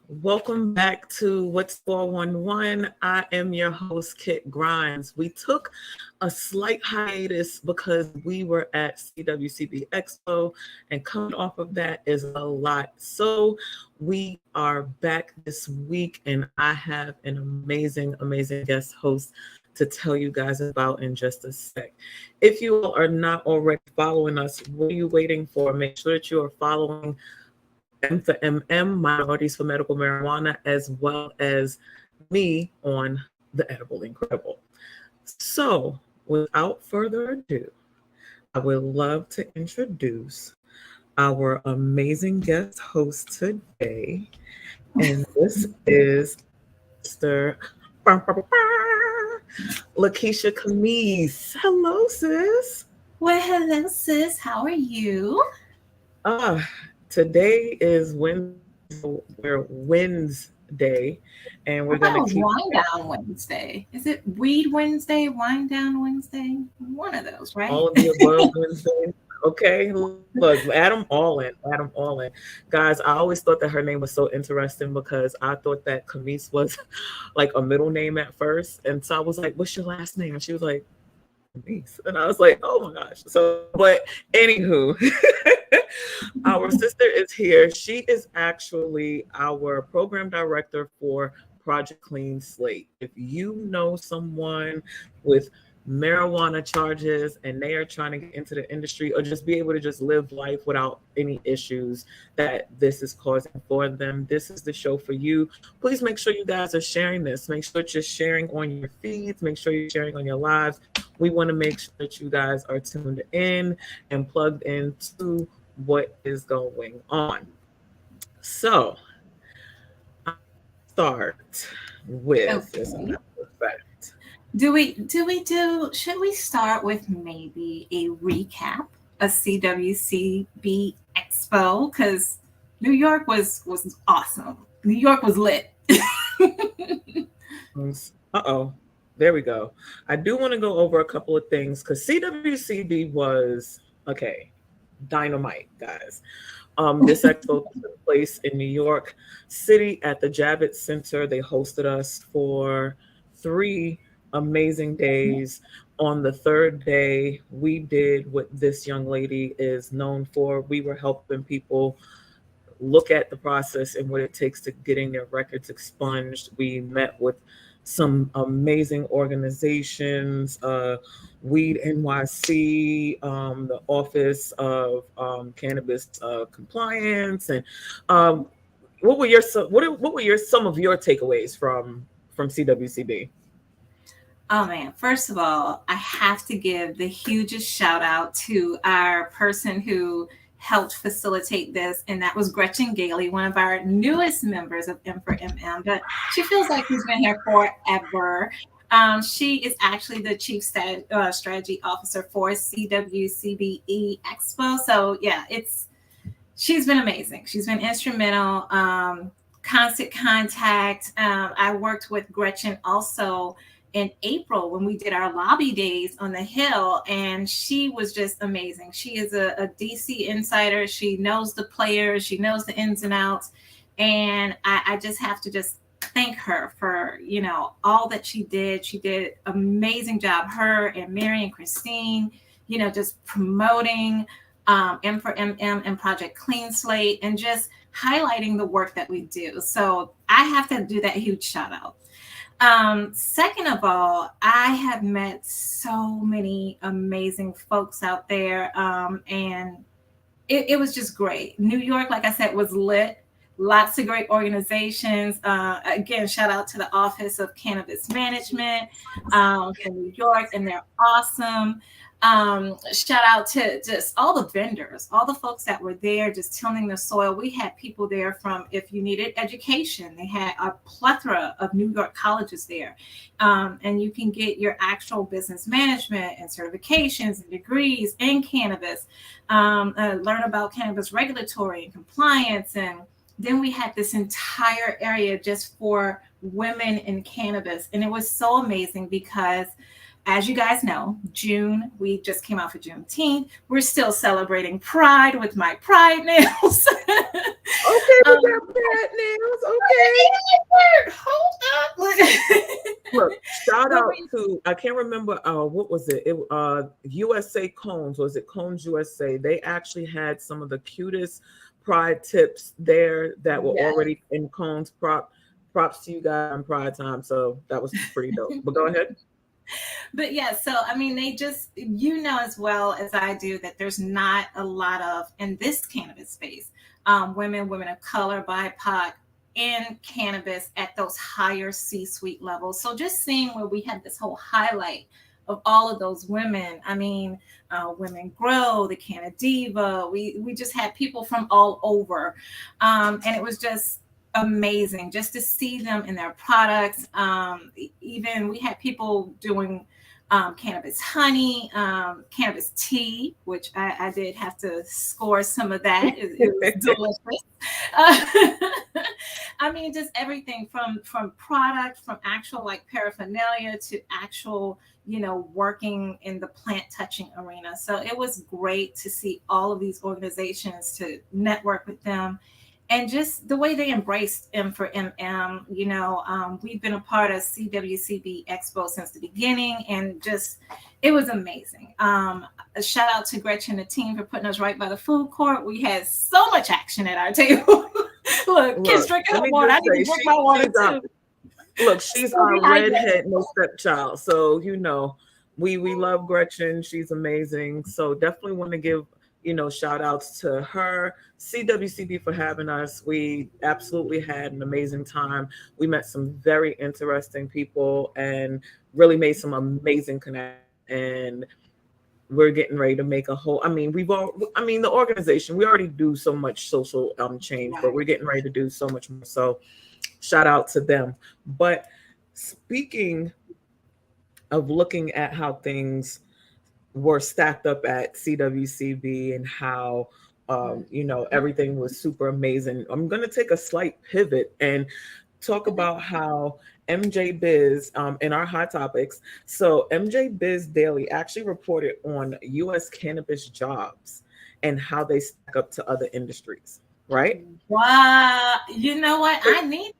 Welcome back to What's 411. I am your host, Kit Grimes. We took a slight hiatus because we were at CWCB Expo, and coming off of that is a lot. So we are back this week, and I have an amazing guest host to tell you guys about in just a sec. If you all are not already following us, what are you waiting for? Make sure that you are following M for MM, Minorities for Medical Marijuana, as well as me on The Edible Incredible. So, without further ado, I would love to introduce our amazing guest host today. And this is Mr. Lakeisha Camise. Hello, sis. Well, hello, sis. How are you? Today is Wednesday, and we're gonna Oh, keep Wind Down Wednesday. Is it Weed Wednesday, Wind Down Wednesday? One of those, right? all of the above Wednesday. Okay, look, Adam all in. Guys, I always thought that her name was so interesting because I thought that Camise was like a middle name at first. And so I was like, what's your last name? And she was like, Camise. And I was like, oh my gosh. So, but anywho, our sister is here. She is actually our program director for Project Clean Slate. If you know someone with marijuana charges and they are trying to get into the industry or just be able to just live life without any issues that this is causing for them, this is the show for you. Please make sure you guys are sharing this. Make sure that you're sharing on your feeds. Make sure you're sharing on your lives. We want to make sure that you guys are tuned in and plugged into what is going on. So, I'll start with this Okay. fact. Should we start with maybe a recap of CWCB Expo? Because New York was awesome. New York was lit. Uh-oh. There we go. I do want to go over a couple of things because CWCB was okay, dynamite, guys. This expo took place in New York City at the Javits Center. They hosted us for 3 amazing days. On the third day, we did what this young lady is known for. We were helping people look at the process and what it takes to getting their records expunged. We met with some amazing organizations, Weed NYC, the Office of Cannabis Compliance, and um, what were your some of your takeaways from CWCB? Oh man, first of all, I have to give the hugest shout out to our person who helped facilitate this, and that was Gretchen Gailey, one of our newest members of M for MM, but she feels like she's been here forever. She is actually the chief strategy officer for CWCBE Expo. So yeah, she's been amazing. She's been instrumental. Constant contact. I worked with Gretchen also in April when we did our lobby days on the Hill, and she was just amazing. She is a DC insider. She knows the players. She knows the ins and outs. And I just have to just thank her for, all that she did. She did amazing job. Her and Mary and Christine, just promoting M for MM and Project Clean Slate and just highlighting the work that we do. So I have to do that huge shout out. Second of all, I have met so many amazing folks out there. And it was just great. New York, like I said, was lit. Lots of great organizations. Again, shout out to the Office of Cannabis Management in New York, and they're awesome. Shout out to just all the vendors, all the folks that were there just tilling the soil. We had people there from, if you needed education, they had a plethora of New York colleges there. And you can get your actual business management and certifications and degrees in cannabis, learn about cannabis regulatory and compliance. And then we had this entire area just for women in cannabis. And it was so amazing because, as you guys know, June, we just came out for Juneteenth. We're still celebrating Pride with my Pride nails. Okay, we got Pride nails. Okay. Hold up. Look, shout out to, I can't remember, what was it? USA Cones, was it Cones USA? They actually had some of the cutest Pride tips there that were already in Cones. Props to you guys on Pride time. So that was pretty dope. But go ahead. But yeah, so I mean, they just, as well as I do, that there's not a lot of, in this cannabis space, women of color, BIPOC in cannabis at those higher C-suite levels. So just seeing where we had this whole highlight of all of those women. I mean, Women Grow, the Canna Diva. We just had people from all over, and it was just amazing just to see them in their products. Even we had people doing cannabis honey, cannabis tea, which I did have to score some of that. It was delicious. I mean, just everything from product, from actual like paraphernalia to actual, working in the plant touching arena. So it was great to see all of these organizations, to network with them. And just the way they embraced M for MM, we've been a part of CWCB Expo since the beginning, and just, it was amazing. A shout out to Gretchen and the team for putting us right by the food court. We had so much action at our table. Look, kids drinking water. I need to drink my water too. Look, she's our redhead, no stepchild. So, we love Gretchen. She's amazing. So definitely want to give, shout outs to her, CWCB for having us. We absolutely had an amazing time. We met some very interesting people and really made some amazing connections. And we're getting ready to make a whole, the organization, we already do so much social change, but we're getting ready to do so much more. So shout out to them. But speaking of looking at how things were stacked up at CWCB and how everything was super amazing, I'm going to take a slight pivot and talk about how MJ Biz in our hot topics. So MJ Biz Daily actually reported on U.S. cannabis jobs and how they stack up to other industries. Right? Wow. You know what? I need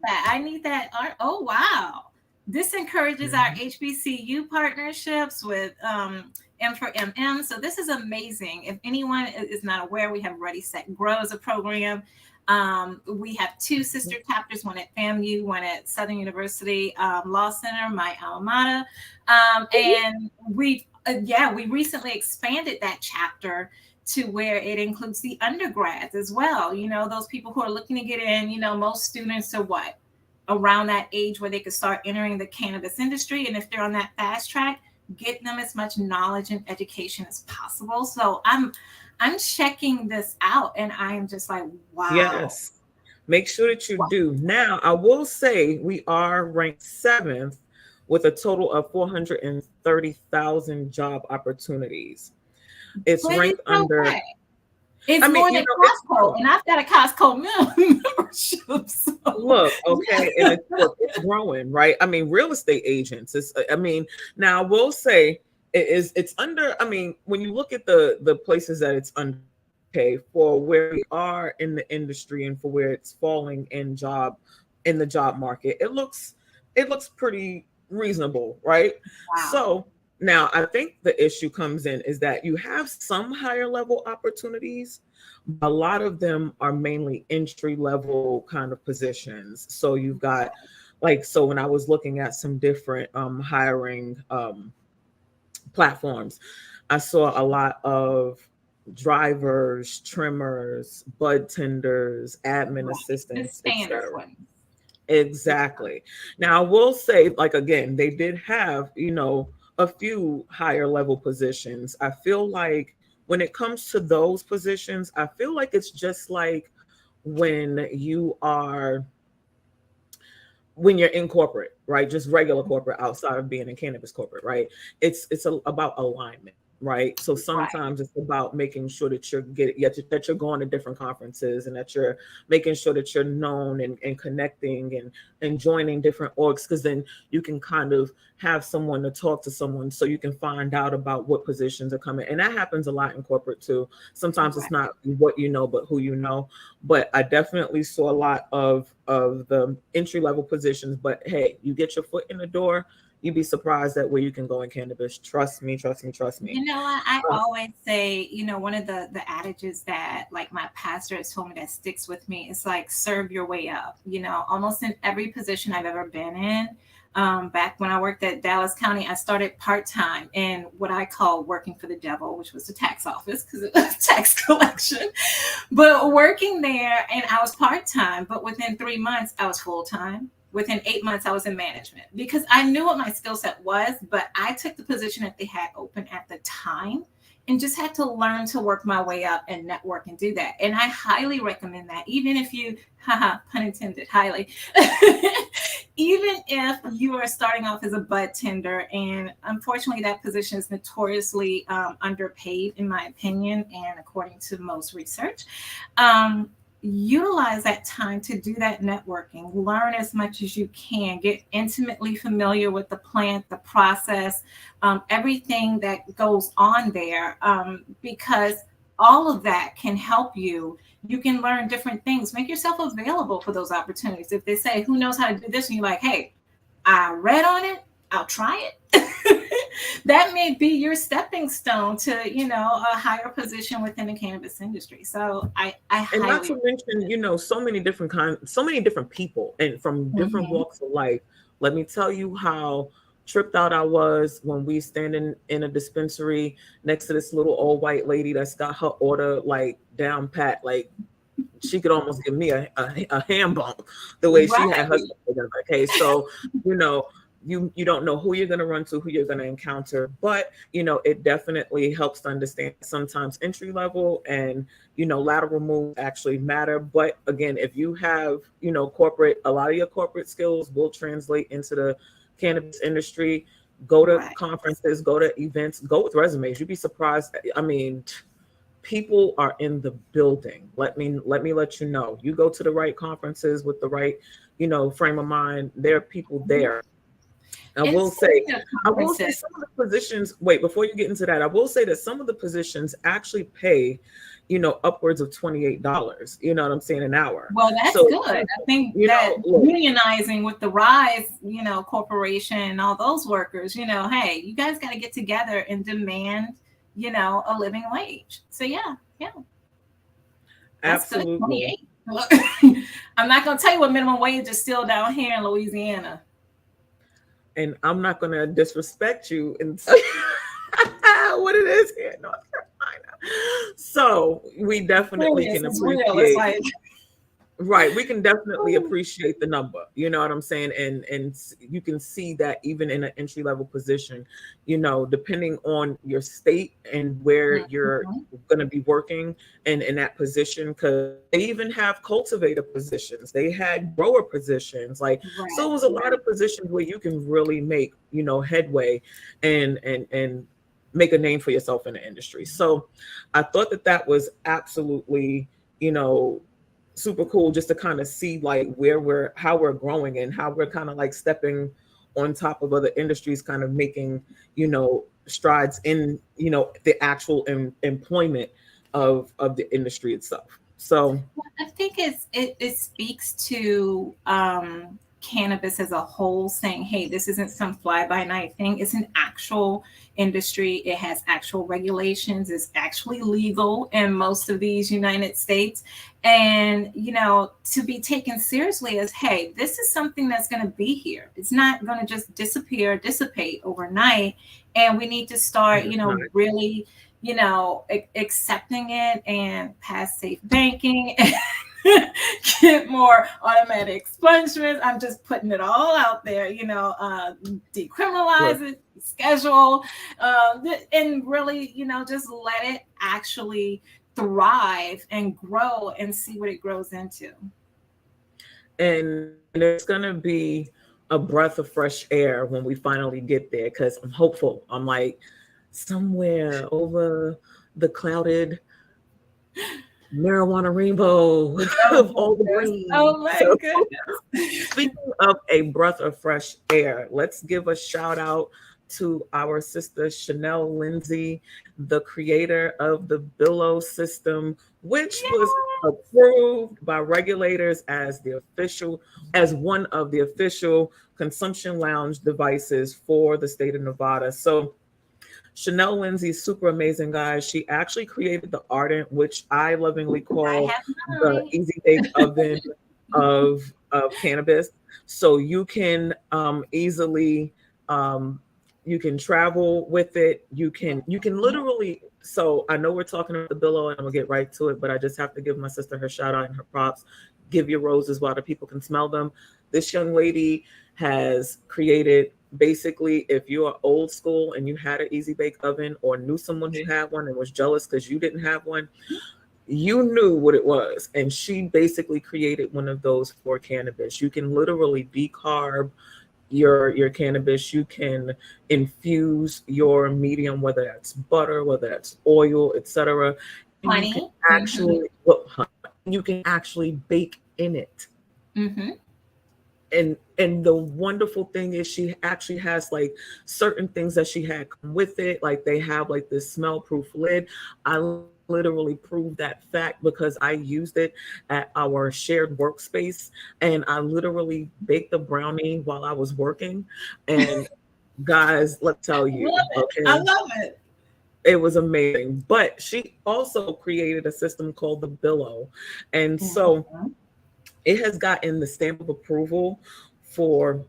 that. Oh, wow. This encourages our HBCU partnerships with M for MM. So this is amazing. If anyone is not aware, we have Ready, Set, Grow as a program. We have two sister chapters, one at FAMU, one at Southern University Law Center, my alma mater. And we recently expanded that chapter to where it includes the undergrads as well. Those people who are looking to get in, most students are around that age where they could start entering the cannabis industry. And if they're on that fast track, get them as much knowledge and education as possible. So I'm checking this out and I'm just like, wow. Yes. Make sure that you do. Now, I will say we are ranked 7th with a total of 430,000 job opportunities. It's ranked under. It's more than Costco, and I've got a Costco membership. So. Look, okay, and it's growing, right? Real estate agents. Now I will say it's under. When you look at the places that it's under, okay, for where we are in the industry and for where it's falling in job in the job market. It looks pretty reasonable, right? Wow. So now I think the issue comes in is that you have some higher level opportunities. A lot of them are mainly entry level kind of positions. So you've got like, so when I was looking at some different hiring platforms, I saw a lot of drivers, trimmers, bud tenders, admin Right. The assistants, standard etc. ones. Yeah. Exactly. Now, I will say, like, again, they did have, a few higher level positions. I feel like when it comes to those positions, I feel like it's just like when you are when you're in corporate, right? Just regular corporate outside of being in cannabis corporate, right? About alignment, right? So Right. sometimes it's about making sure that that you're going to different conferences and that you're making sure that you're known and connecting and joining different orgs, because then you can kind of have someone to talk to someone so you can find out about what positions are coming. And that happens a lot in corporate too. Sometimes it's Right. not what you know, but who you know. But I definitely saw a lot of the entry level positions. But hey, you get your foot in the door, you'd be surprised at where you can go in cannabis. Trust me, trust me, trust me. You know what? I Uh, always say, one of the adages that like my pastor has told me that sticks with me is like serve your way up. Almost in every position I've ever been in. Back when I worked at Dallas County, I started part time in what I call working for the devil, which was the tax office because it was tax collection. But working there, and I was part time, but within 3 months, I was full time. Within 8 months, I was in management because I knew what my skill set was, but I took the position that they had open at the time and just had to learn to work my way up and network and do that. And I highly recommend that, even if you, haha, pun intended, highly, even if you are starting off as a bud tender. And unfortunately, that position is notoriously underpaid, in my opinion, and according to most research. Um, Utilize that time to do that networking, learn as much as you can, get intimately familiar with the plant, the process, everything that goes on there, because all of that can help you. You can learn different things, make yourself available for those opportunities. If they say, who knows how to do this, and you're like, hey, I read on it, I'll try it. That may be your stepping stone to, a higher position within the cannabis industry. So I and not highly. to mention, so many different people and from different Mhm. walks of life. Let me tell you how tripped out I was when we standing in a dispensary next to this little old white lady that's got her order like down pat, like she could almost give me a hand bump the way she had her Right. stuff together. Okay, so you know, you don't know who you're going to run to, who you're going to encounter, but it definitely helps to understand sometimes entry level and lateral moves actually matter. But again, if you have corporate, a lot of your corporate skills will translate into the cannabis industry. Go to Right. conferences, go to events, go with resumes. You'd be surprised. I mean, people are in the building. Let me let you know. You go to the right conferences with the right, frame of mind. There are people there. I And will say, speaking of I will say conferences, some of the positions, wait, before you get into that, I will say that some of the positions actually pay, upwards of $28, you know what I'm saying, an hour. well, that's So, good. I think that look, unionizing with the Rise, corporation and all those workers, hey, you guys got to get together and demand, a living wage. So yeah, that's good. absolutely. 28. Look, I'm not gonna tell you what minimum wage is still down here in Louisiana. And I'm not going to disrespect you and tell you what it is here in North Carolina. So we definitely Serious, can it's real. It's appreciate. like, Right, we can definitely appreciate the number. You know what I'm saying, and you can see that even in an entry level position, depending on your state and where you're mhm, going to be working and in that position, because they even have cultivator positions, they had grower positions, like so. It right. was a lot of positions where you can really make headway and make a name for yourself in the industry. So, I thought that was absolutely you know super cool just to kind of see like how we're growing and how we're kind of like stepping on top of other industries, kind of making strides in the actual employment of the industry itself. So I think it speaks to cannabis as a whole, saying, "Hey, this isn't some fly by night thing. It's an actual industry. It has actual regulations. It's actually legal in most of these United States, and to be taken seriously as, hey, this is something that's going to be here. It's not going to just dissipate overnight, and we need to start, really." Accepting it and pass safe banking, get more automatic expungements. I'm just putting it all out there, decriminalize it, schedule, and really, just let it actually thrive and grow and see what it grows into. And it's going to be a breath of fresh air when we finally get there, because I'm hopeful. I'm like, somewhere over the clouded marijuana rainbow of all the green. Oh my goodness. Speaking of a breath of fresh air, let's give a shout out to our sister Chanel Lindsay, the creator of the Billow system, which was approved by regulators as one of the official consumption lounge devices for the state of Nevada. So Chanel Lindsay is super amazing, guys. She actually created the Ardent, which I lovingly call the easy bake oven of cannabis. So you can easily you can travel with it. You can literally. So I know we're talking about the Billow, and I'm gonna get right to it, but I just have to give my sister her shout out and her props. Give your roses while the people can smell them. This young lady has created, basically, if you are old school and you had an easy bake oven or knew someone who had one and was jealous because you didn't have one, you knew what it was. And she basically created one of those for cannabis. You can literally decarb your cannabis. You can infuse your medium, whether that's butter, whether that's oil, etc. Honey. You can actually bake in it. Mm-hmm. And the wonderful thing is she actually has like certain things that she had come with it. Like they have like this smell proof lid. I literally proved that fact because I used it at our shared workspace, and I literally baked the brownie while I was working. And guys, let's tell you, I love it. It was amazing. But she also created a system called the Billow. And so it has gotten the stamp of approval for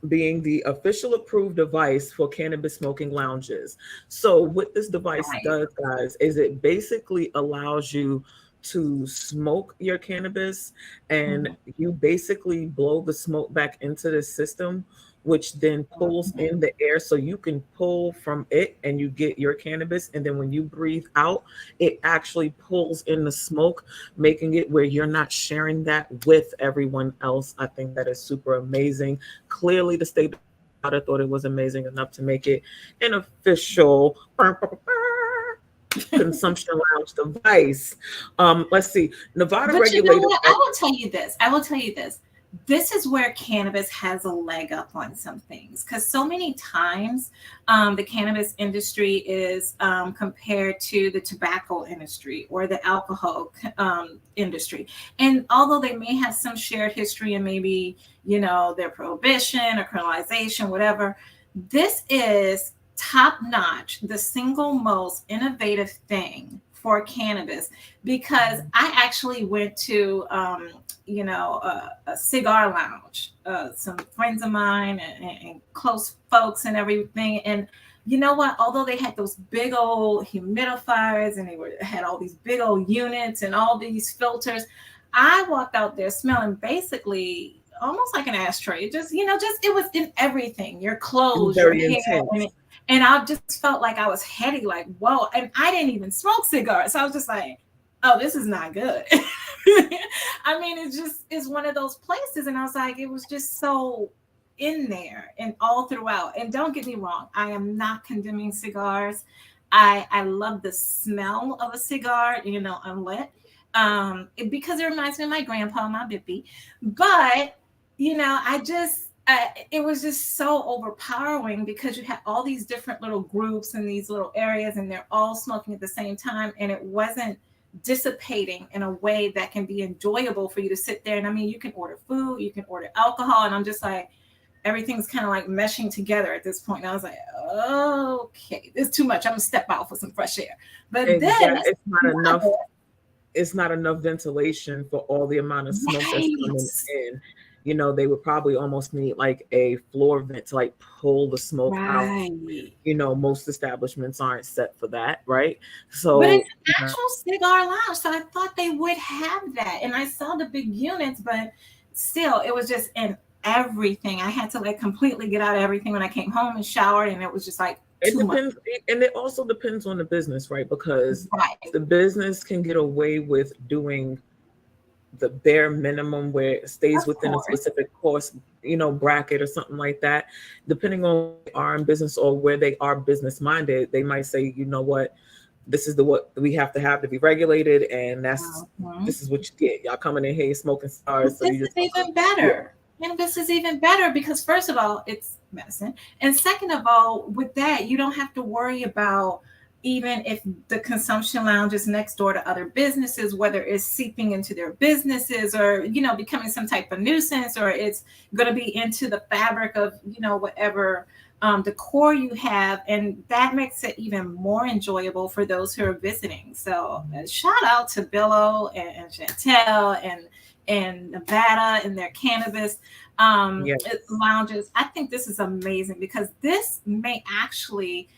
being the official approved device for cannabis smoking lounges. So what this device does, guys, is it basically allows you to smoke your cannabis, and you basically blow the smoke back into the system, which then pulls in the air. So you can pull from it and you get your cannabis. And then when you breathe out, it actually pulls in the smoke, making it where you're not sharing that with everyone else. I think that is super amazing. Clearly, the state of Nevada thought it was amazing enough to make it an official consumption lounge device. Let's see. Nevada regulated. I will tell you this. This is where cannabis has a leg up on some things, because so many times the cannabis industry is compared to the tobacco industry or the alcohol industry. And although they may have some shared history and maybe, their prohibition or criminalization, whatever, this is top notch, the single most innovative thing for cannabis, because I actually went to a cigar lounge, some friends of mine and close folks and everything. And you know what? Although they had those big old humidifiers and had all these big old units and all these filters, I walked out there smelling basically almost like an ashtray. Just it was in everything. Your clothes, your hair, and I just felt like I was heady, like, whoa. And I didn't even smoke cigars. So I was just like, oh, this is not good. I mean, it's one of those places. And I was like, it was just so in there and all throughout. And don't get me wrong, I am not condemning cigars. I love the smell of a cigar, unlit, because it reminds me of my grandpa, my bippy. But, it was just so overpowering, because you had all these different little groups and these little areas, and they're all smoking at the same time. And it wasn't dissipating in a way that can be enjoyable for you to sit there. And I mean, you can order food, you can order alcohol, and I'm just like, everything's kind of like meshing together at this point. And I was like, okay, this is too much. I'm gonna step out for some fresh air. But then it's not enough. It's not enough ventilation for all the amount of smoke that's coming in. You know, they would probably almost need like a floor vent to like pull the smoke out. You know, most establishments aren't set for that, right? So, but it's an actual cigar lounge, so I thought they would have that. And I saw the big units, but still, it was just in everything. I had to like completely get out of everything when I came home and showered, and it was just like it depends, and it also depends on the business, right? Because the business can get away with doing the bare minimum where it stays within a specific cost, you know, bracket or something like that. Depending on where they are in business or where they are business minded, they might say, you know what, this is what we have to be regulated, and that's this is what you get. Y'all coming in here smoking cigars. So this is even better. And this is even better because first of all, it's medicine. And second of all, with that, you don't have to worry about even if the consumption lounge is next door to other businesses, whether it's seeping into their businesses or, you know, becoming some type of nuisance, or it's going to be into the fabric of, you know, whatever decor you have. And that makes it even more enjoyable for those who are visiting. So shout out to Billow and Chantel and Nevada and their cannabis lounges. I think this is amazing because this may actually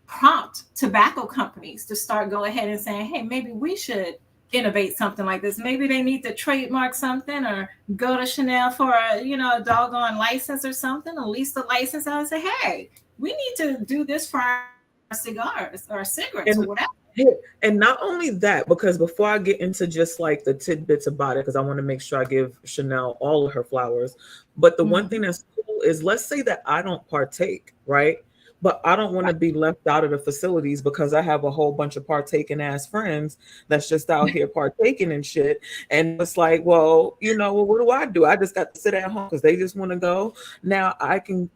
prompt tobacco companies to start go ahead and saying, hey, maybe we should innovate something like this. Maybe they need to trademark something or go to Chanel for a doggone license or something, or lease the license out and say, hey, we need to do this for our cigars or cigarettes or whatever. And not only that, because before I get into just like the tidbits about it, because I want to make sure I give Chanel all of her flowers, but the one thing that's cool is, let's say that I don't partake, right? But I don't want to be left out of the facilities because I have a whole bunch of partaking ass friends that's just out here partaking and shit. And it's like, well, what do? I just got to sit at home because they just want to go. Now I can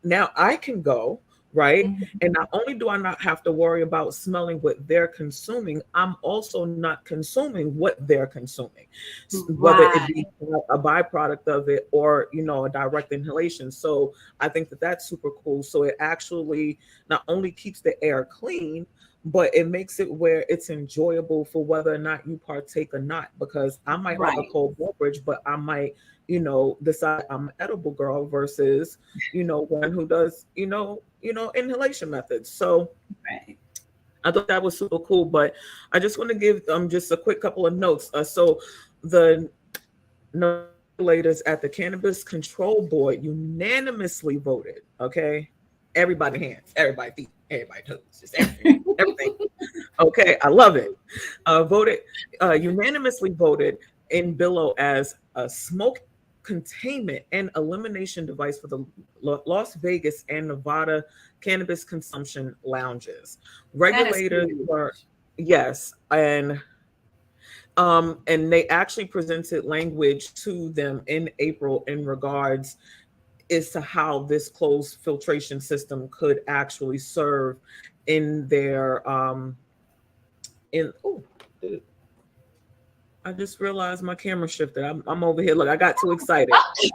go. Right. And not only do I not have to worry about smelling what they're consuming, I'm also not consuming what they're consuming, whether it be a byproduct of it or, a direct inhalation. So I think that that's super cool. So it actually not only keeps the air clean, but it makes it where it's enjoyable for whether or not you partake or not, because I might like a cold beverage, but I might, decide I'm an edible girl versus, one who does, inhalation methods. So I thought that was super cool, but I just want to give just a quick couple of notes. So the regulators at the Cannabis Control Board unanimously voted, okay? Everybody hands, everybody feet, everybody toes, just everything, everything. Okay, I love it. Unanimously voted in Billow as a smoke containment and elimination device for the Las Vegas and Nevada cannabis consumption lounges. Regulators were, yes, and they actually presented language to them in April in regards as to how this closed filtration system could actually serve in their I just realized my camera shifted. I'm over here. Look, I got too excited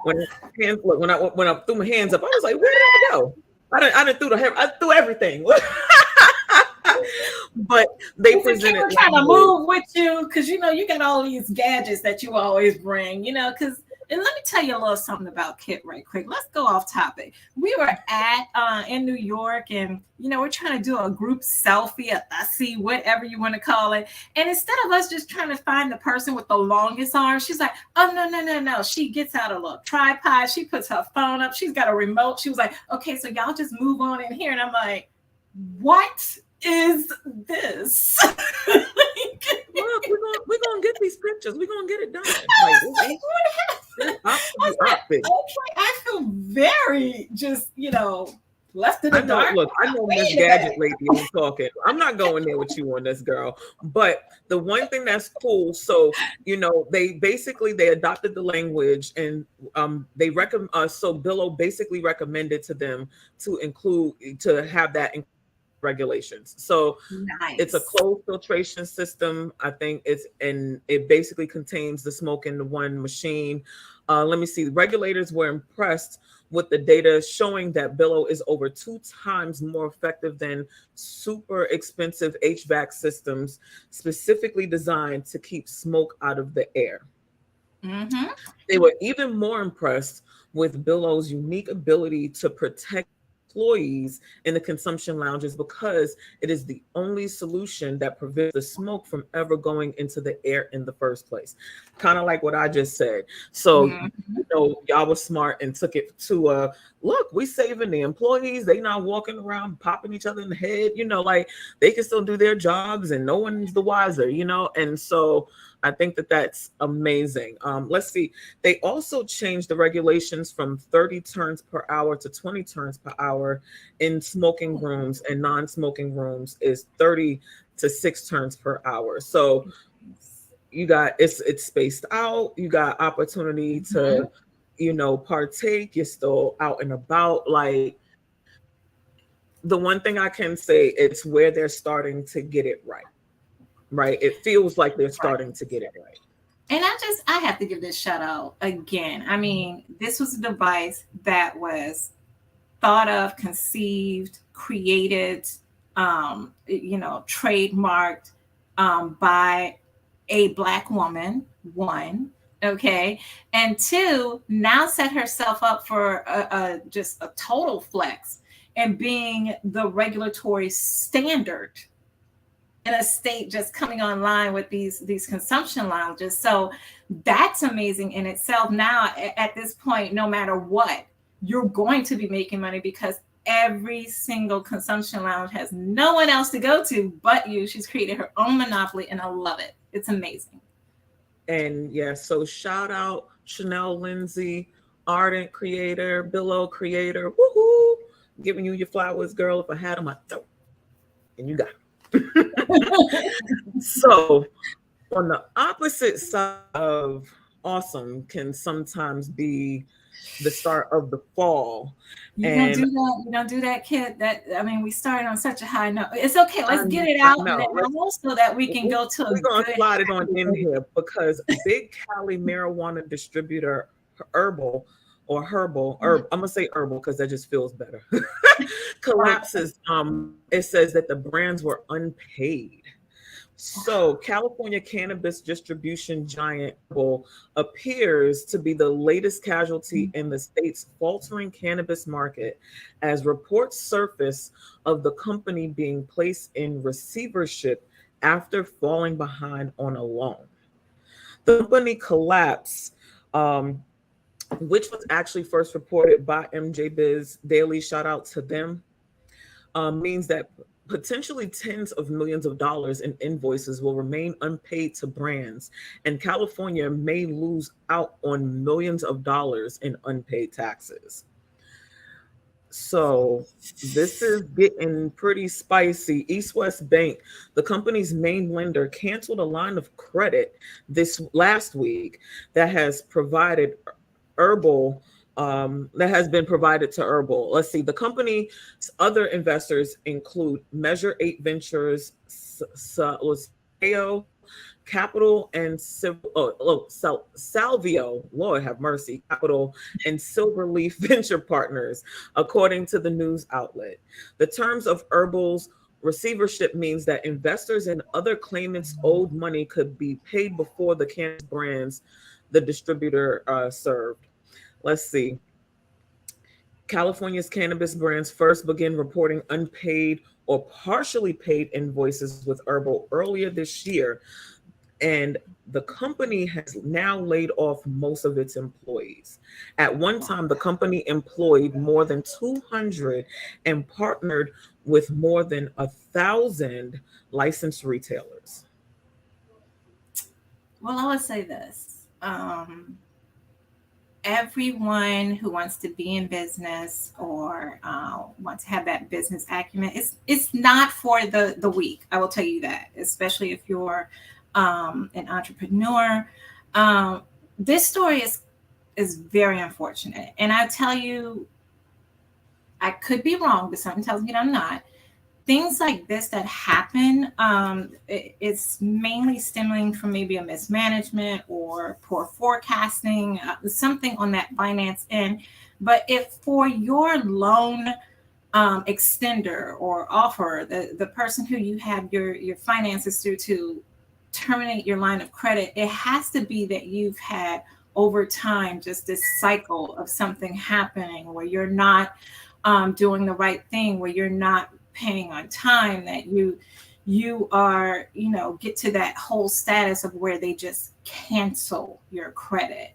when I threw my hands up. I was like, "Where did I go?" I threw everything. But they presented. Trying to move with you because you got all these gadgets that you always bring. Because. And let me tell you a little something about Kit right quick. Let's go off topic. We were in New York, and we're trying to do a group selfie, a fussy, whatever you want to call it. And instead of us just trying to find the person with the longest arm, she's like, "Oh no!" She gets out a little tripod. She puts her phone up. She's got a remote. She was like, "Okay, so y'all just move on in here." And I'm like, "What is this?" Look, we're gonna get these pictures. We're gonna get it done. I feel very just, left in the dark. Look, I know Miss Gadget Lady is talking. I'm not going there with you on this, girl. But the one thing that's cool, so they adopted the language, and they recommend. So Billow basically recommended to them to have that regulations. So it's a Nice. closed filtration system. I think it basically contains the smoke in the one machine. Let me see. Regulators were impressed with the data showing that Billow is over 2 times more effective than super expensive HVAC systems specifically designed to keep smoke out of the air. Mm-hmm. They were even more impressed with Billow's unique ability to protect employees in the consumption lounges because it is the only solution that prevents the smoke from ever going into the air in the first place. Kind of like what I just said. So, Mm-hmm. y'all were smart and took it to look, we saving the employees. They not walking around popping each other in the head, like they can still do their jobs and no one's the wiser, and so I think that that's amazing. Let's see. They also changed the regulations from 30 turns per hour to 20 turns per hour in smoking rooms, and non-smoking rooms is 30 to 6 turns per hour. So you got it's spaced out. You got opportunity to, partake. You're still out and about. Like, the one thing I can say, it's where they're starting to get it right. Right. It feels like they're starting to get it right. And I have to give this shout out again. I mean, this was a device that was thought of, conceived, created, trademarked by a Black woman, one, okay, and two, now set herself up for just a total flex and being the regulatory standard in a state just coming online with these consumption lounges. So that's amazing in itself. Now at this point, no matter what, you're going to be making money because every single consumption lounge has no one else to go to but you. She's created her own monopoly and I love it. It's amazing. And yeah, so shout out Chanel Lindsay, ardent creator, Billow creator. Woohoo! Giving you your flowers, girl. If I had them, I'd throw. And you got them. So on the opposite side of awesome can sometimes be the start of the fall. You don't do that, kid. We started on such a high note. It's okay. Let's get it out now so that we can go to. We're gonna slide it on in here because Big Cali marijuana distributor Herbal, I'm gonna say Herbal because that just feels better. Collapses. It says that the brands were unpaid. So California cannabis distribution giant Herbal appears to be the latest casualty in the state's faltering cannabis market, as reports surface of the company being placed in receivership after falling behind on a loan. The company collapse, which was actually first reported by MJ Biz Daily, shout out to them, means that potentially tens of millions of dollars in invoices will remain unpaid to brands, and California may lose out on millions of dollars in unpaid taxes. So this is getting pretty spicy. East West Bank, the company's main lender, canceled a line of credit this last week that has provided Herbal, that has been provided to Herbal. Let's see. The company's other investors include Measure 8 Ventures, Salvio Capital, and Salvio, Lord have mercy, Capital, and Silverleaf Venture Partners, according to the news outlet. The terms of Herbal's receivership means that investors and other claimants owed money could be paid before the cannabis brands the distributor served. Let's see. California's cannabis brands first began reporting unpaid or partially paid invoices with Herbal earlier this year, and the company has now laid off most of its employees. At one time, the company employed more than 200 and partnered with more than 1,000 licensed retailers. Well, I would say this. Everyone who wants to be in business or wants to have that business acumen, it's not for the weak. I will tell you that, especially if you're an entrepreneur. This story is very unfortunate, and I tell you, I could be wrong, but something tells me that I'm not. things like this that happen, it's mainly stemming from maybe a mismanagement or poor forecasting, something on that finance end. But if for your loan extender or offer, the person who you have your finances through to terminate your line of credit, it has to be that you've had over time just this cycle of something happening where you're not doing the right thing, where you're not paying on time, that you are, get to that whole status of where they just cancel your credit.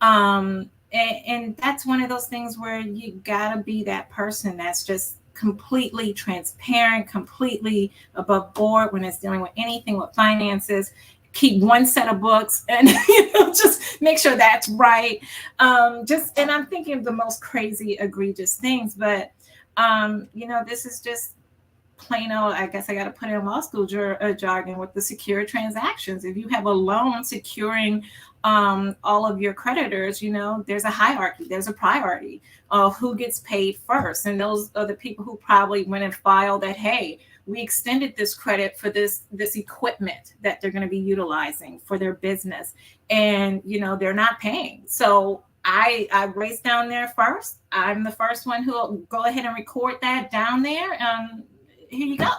And that's one of those things where you gotta be that person that's just completely transparent, completely above board when it's dealing with anything with finances. Keep one set of books and just make sure that's right. And I'm thinking of the most crazy, egregious things, but this is just plain old, I guess I got to put in law school jargon with the secure transactions. If you have a loan securing all of your creditors, there's a hierarchy, there's a priority of who gets paid first. And those are the people who probably went and filed that, hey, we extended this credit for this equipment that they're going to be utilizing for their business. And, they're not paying. So I race down there first. I'm the first one who will go ahead and record that down there. Here you go.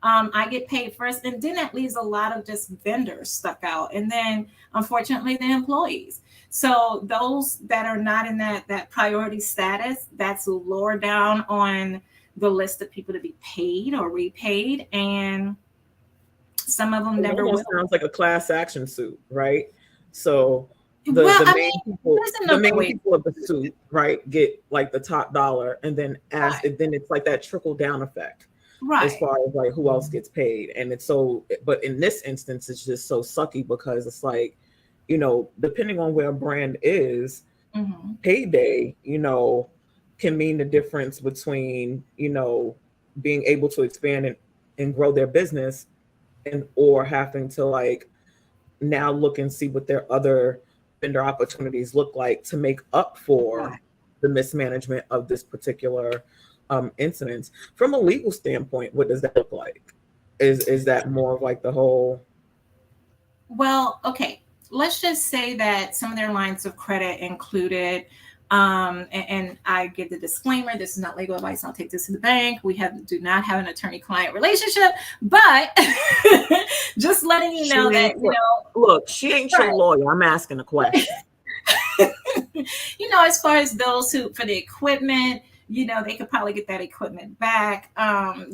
I get paid first. And then that leaves a lot of just vendors stuck out. And then, unfortunately, the employees. So those that are not in that priority status, that's lower down on the list of people to be paid or repaid. And some of them never will. Sounds like a class action suit, right? So the main people of the suit, right, get like the top dollar, and then then it's like that trickle down effect. Right. As far as like who else gets paid. And it's but in this instance, it's just so sucky because it's like, depending on where a brand is, payday, can mean the difference between, being able to expand and grow their business or having to like now look and see what their other vendor opportunities look like to make up for the mismanagement of this particular incidents. From a legal standpoint, what does that look like? Is that more of like the whole? Well, okay, let's just say that some of their lines of credit included, and I give the disclaimer: this is not legal advice. I'll take this to the bank. We do not have an attorney-client relationship, but just letting you know that look, she ain't your lawyer. I'm asking a question. As far as those who for the equipment. They could probably get that equipment back.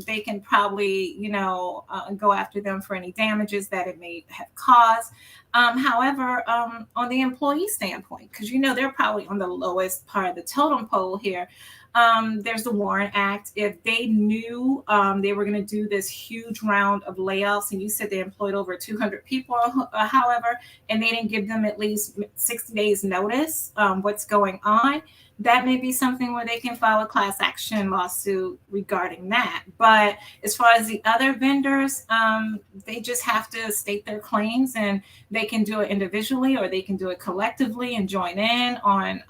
They can probably, go after them for any damages that it may have caused. However, on the employee standpoint, because, they're probably on the lowest part of the totem pole here, there's the Warren Act. If they knew they were going to do this huge round of layoffs, and you said they employed over 200 people, however, and they didn't give them at least 60 days notice what's going on, that may be something where they can file a class action lawsuit regarding that. But as far as the other vendors, they just have to state their claims, and they can do it individually or they can do it collectively and join in on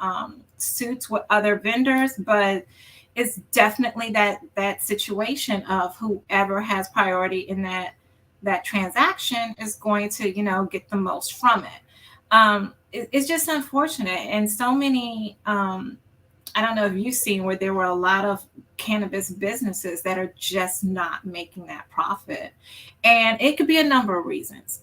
suits with other vendors. But it's definitely that situation of whoever has priority in that transaction is going to, get the most from it. It's just unfortunate. And so many, I don't know if you've seen where there were a lot of cannabis businesses that are just not making that profit. And it could be a number of reasons.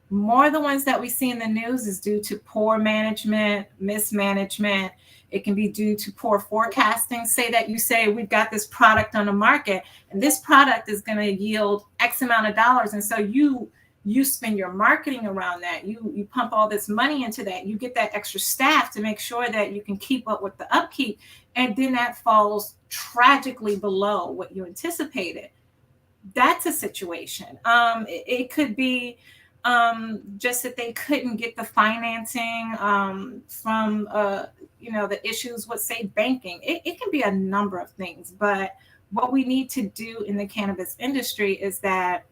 More of the ones that we see in the news is due to poor management, mismanagement. It can be due to poor forecasting. You say we've got this product on the market and this product is going to yield X amount of dollars. And so you spend your marketing around that. You pump all this money into that. You get that extra staff to make sure that you can keep up with the upkeep. And then that falls tragically below what you anticipated. That's a situation. It could be just that they couldn't get the financing from, the issues with, say, banking. It can be a number of things. But what we need to do in the cannabis industry is that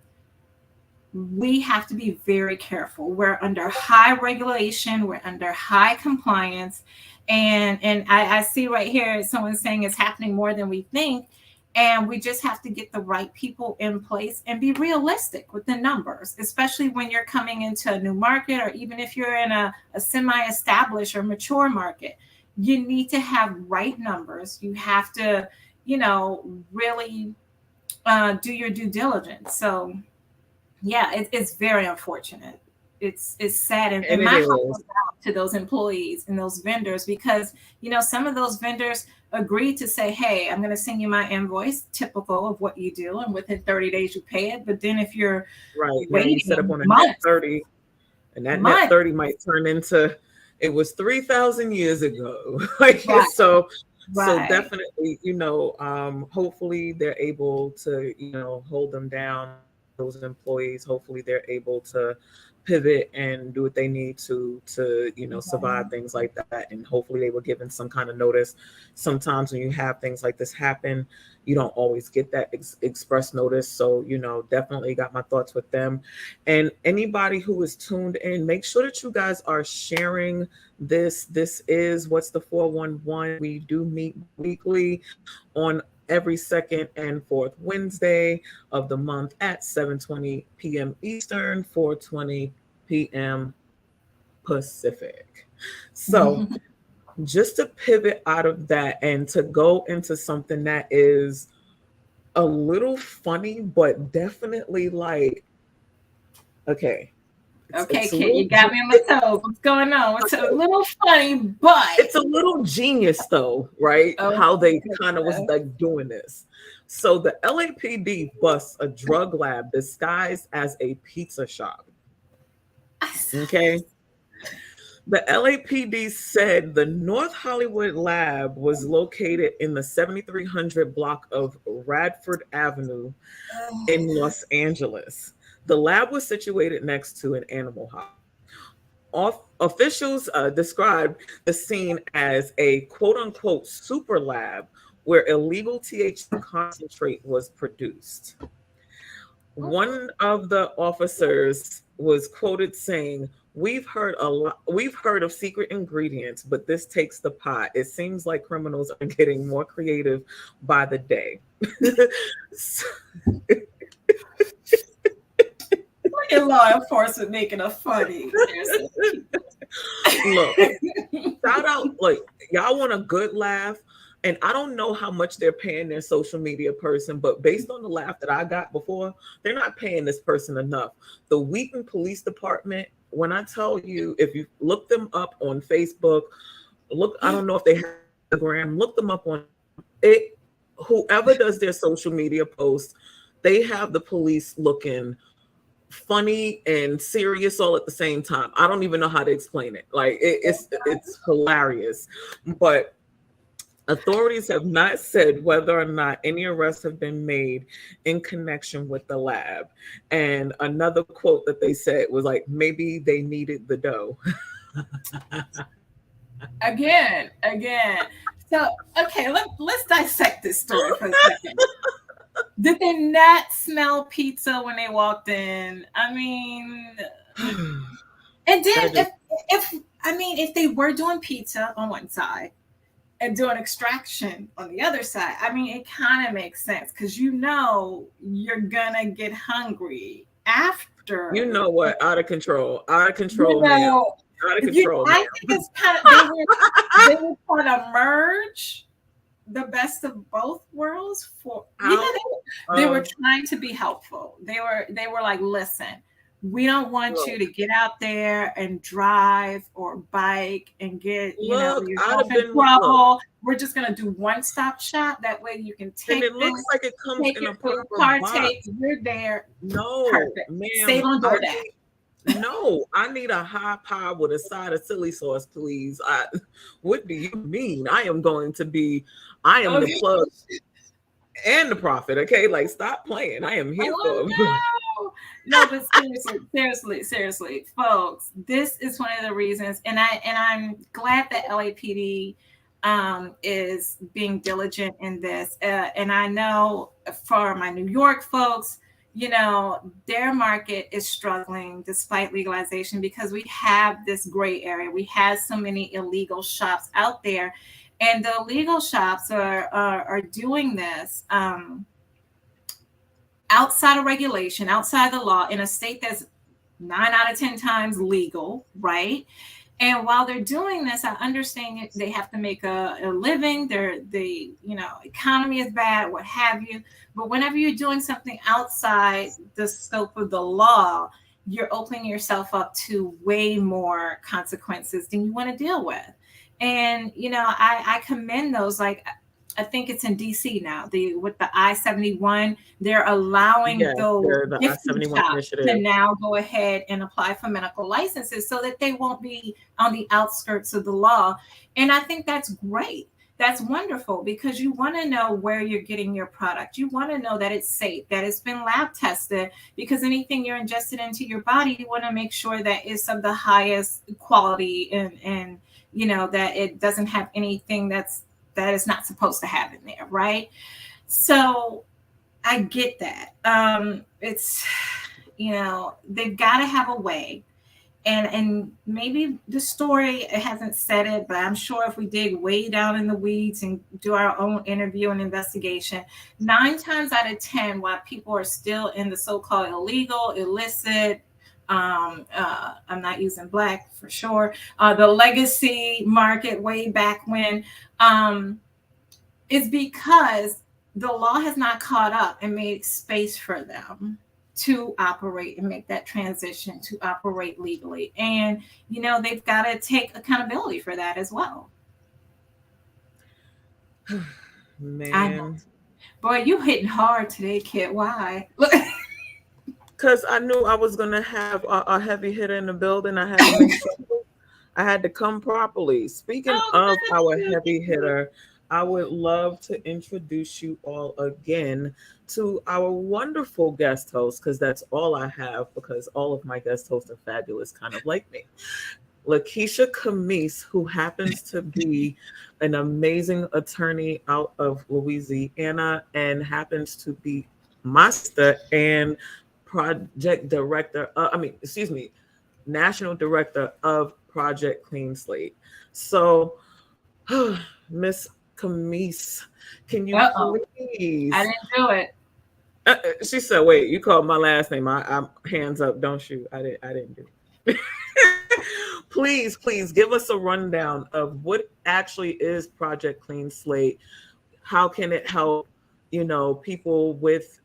we have to be very careful. We're under high regulation. We're under high compliance. And I see right here, someone saying it's happening more than we think. And we just have to get the right people in place and be realistic with the numbers, especially when you're coming into a new market, or even if you're in a semi-established or mature market. You need to have right numbers. You have to, really do your due diligence. So yeah, it's very unfortunate. It's sad, and And it my heart goes is. out to those employees and those vendors, because some of those vendors agreed to say, hey, I'm going to send you my invoice, typical of what you do, and within 30 days you pay it. But then if you're Right. Now you set up waiting on a net months 30, and that net months 30 might turn into it was 3,000 years ago. Like, right, so right. definitely, hopefully they're able to, hold them down, those employees. Hopefully they're able to pivot and do what they need to, survive things like that. And hopefully they were given some kind of notice. Sometimes when you have things like this happen, you don't always get that express notice. So, definitely got my thoughts with them. And anybody who is tuned in, make sure that you guys are sharing this. This is What's the 411. We do meet weekly on every second and fourth Wednesday of the month at 7:20 p.m. Eastern, 4:20 p.m. Pacific. So, just to pivot out of that and to go into something that is a little funny, but definitely like, okay, Okay, it's a Kit, little you got me on my toes. What's going on? It's a little funny, but it's a little genius though, right? oh How they my kind of was goodness. like doing this. So the LAPD busts a drug lab disguised as a pizza shop. I saw Okay. this. The LAPD said the North Hollywood lab was located in the 7300 block of Radford Avenue in Los Angeles. The lab was situated next to an animal hospital. Officials described the scene as a quote unquote super lab where illegal THC concentrate was produced. One of the officers was quoted saying, we've heard of secret ingredients, but this takes the pot. It seems like criminals are getting more creative by the day." So, Look at law enforcement making a funny. look, shout out, like, y'all want a good laugh. And I don't know how much they're paying their social media person, but based on the laugh that I got before, they're not paying this person enough. The Wheaton Police Department, when I tell you, if you look them up on Facebook, I don't know if they have Instagram, look them up on it. Whoever does their social media posts, they have the police looking funny and serious all at the same time. I don't even know how to explain it. Like, it's hilarious. But authorities have not said whether or not any arrests have been made in connection with the lab. And another quote that they said was like, maybe they needed the dough. Again. So, okay, let's dissect this story for a second. Did they not smell pizza when they walked in? I mean, and then if they were doing pizza on one side and doing extraction on the other side, I mean, it kind of makes sense, because you're gonna get hungry after. You know what? Out of control, man. Out of control, I man. think it's kind of they were trying to merge the best of both worlds for they were trying to be helpful. They were like, listen, we don't want you to get out there and drive or bike and get yourself in trouble. We're just gonna do one-stop shop. That way you can take and it looks like it comes in a proper box. You're there. No, perfect. ma'am. Save on DoorDash. No, I need a high pie with a side of chili sauce, please. What do you mean? I am the plug and the prophet. Okay, like, stop playing. I am here for. No, but seriously, folks, this is one of the reasons, and I'm glad that LAPD is being diligent in this. And I know for my New York folks, their market is struggling despite legalization, because we have this gray area. We have so many illegal shops out there. And the legal shops are doing this outside of regulation, outside the law, in a state that's 9 out of 10 times legal, right? And while they're doing this, I understand they have to make a living. The economy is bad, what have you. But whenever you're doing something outside the scope of the law, you're opening yourself up to way more consequences than you want to deal with. And I commend those. Like, I think it's in DC now. With the I-71, they're allowing those the I-71 shops initiative to now go ahead and apply for medical licenses so that they won't be on the outskirts of the law. And I think that's great. That's wonderful, because you want to know where you're getting your product. You want to know that it's safe, that it's been lab tested, because anything you're ingested into your body, you want to make sure that it's of the highest quality and that it doesn't have anything that is not supposed to have in there, right? So I get that. It's, they've got to have a way. And maybe the story, it hasn't said it, but I'm sure if we dig way down in the weeds and do our own interview and investigation, 9 times out of 10, while people are still in the so-called illegal, illicit, I'm not using black for sure, the legacy market way back when, is because the law has not caught up and made space for them to operate and make that transition to operate legally. And, they've got to take accountability for that as well. Man. Boy, you hitting hard today, Kit. Why? Because I knew I was going to have a heavy hitter in the building. I had to come properly. Speaking of our heavy hitter, I would love to introduce you all again to our wonderful guest host, because that's all I have, because all of my guest hosts are fabulous, kind of like me. Lakeisha Camise, who happens to be an amazing attorney out of Louisiana and happens to be master and national director of Project Clean Slate. So, Miss Camise, can you please? I didn't do it. She said, "Wait, you called my last name. I'm hands up. Don't shoot. I didn't do it." Please give us a rundown of what actually is Project Clean Slate. How can it help, people with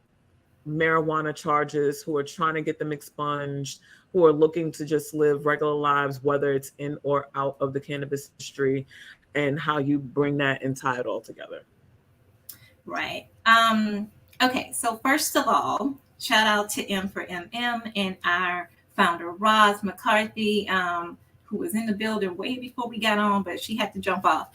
marijuana charges who are trying to get them expunged, who are looking to just live regular lives, whether it's in or out of the cannabis industry, and how you bring that and tie it all together? Right. Okay. So first of all, shout out to M for MM and our founder, Roz McCarthy, who was in the building way before we got on, but she had to jump off.